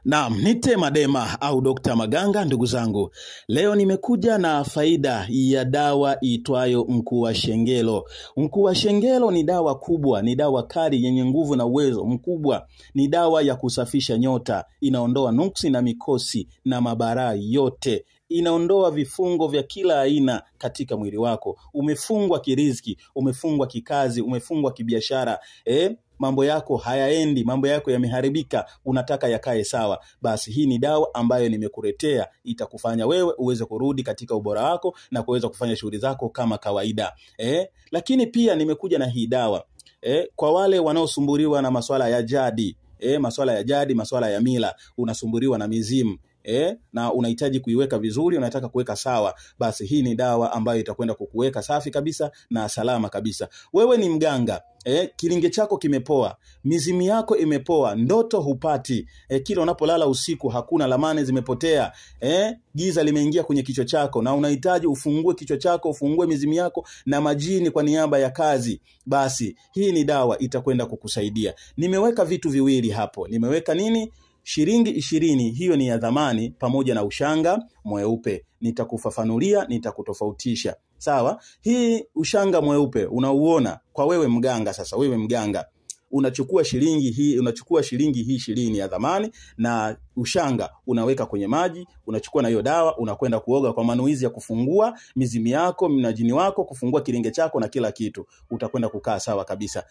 Naam, nite Madema au Dr. Maganga ndugu zangu. Leo nimekuja na faida ya dawa itwayo Mkuwashengelo. Mkuwashengelo ni dawa kubwa, ni dawa kali yenye nguvu na uwezo mkubwa. Ni dawa ya kusafisha nyota, inaondoa nuksi na mikosi na mabaraa yote. Inaondoa vifungo vya kila aina katika mwili wako. Umefungwa kiriziki, umefungwa kikazi, umefungwa kibiashara. Mambo yako hayaendi, mambo yako yameharibika, unataka yakae sawa. Basi hii ni dawa ambayo nimekuletea, itakufanya wewe uweze kurudi katika ubora wako na kuweza kufanya shughuli zako kama kawaida. Lakini pia nimekuja na hii dawa kwa wale wanaosumbuliwa na masuala ya jadi, masuala ya jadi, masuala ya mila, unasumbuliwa na mizimu. Na unahitaji kuiweka vizuri, unataka kuweka sawa, basi hii ni dawa ambayo itakwenda kukuweka safi kabisa na salama kabisa. Wewe ni mganga, kilinge chako kimepoa, mizimu yako imepoa, ndoto hupati, kila unapolala usiku hakuna, lamane zimepotea, giza limeingia kwenye kichwa chako na unahitaji ufungue kichwa chako, ufungue mizimu yako na majini kwa niaba ya kazi, basi hii ni dawa itakwenda kukusaidia. Nimeweka vitu viwili hapo. Nimeweka nini? Shilingi 20, hiyo ni ya dhamani, pamoja na ushanga mweupe. Nitakufafanulia, nitakutofautisha. Sawa? Hii ushanga mweupe unauona kwa wewe mganga. Sasa wewe mganga unachukua shilingi hii, unachukua shilingi hii 20 ya dhamani, na ushanga unaweka kwenye maji, unachukua na hiyo dawa, unakwenda kuoga kwa manuizi ya kufungua mizimu yako, mnajini wako, kufungua kilinge chako na kila kitu. Utakwenda kukaa sawa kabisa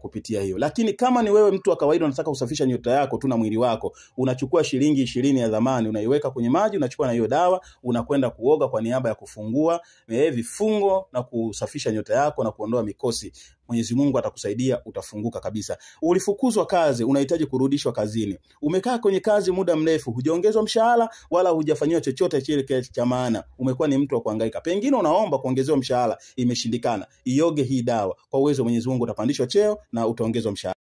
kupitia hiyo. Lakini kama ni wewe mtu wa kawaida unataka kusafisha nyota yako tu na mwili wako, unachukua shilingi 20 ya dhamani, unaiweka kwenye maji, unachukua na hiyo dawa, unakwenda kuoga kwa niaba ya kufungua vifungo na kusafisha nyota yako na kuondoa mikosi. Mwenyezi Mungu atakusaidia, utafunguka kabisa. Ulifukuzwa kazi, unahitaji kurudishwa kazini. Umekaa kwenye kazi muda mrefu, hujaongezwa mshahara wala hujafanywa chochote kile cha maana. Umekuwa ni mtu wa kuhangaika. Pengine unaomba kuongezewa mshahara, imeshindikana. Ioge hii dawa. Kwa uwezo wa Mwenyezi Mungu utapandishwa cheo na utaongezwa mshahara.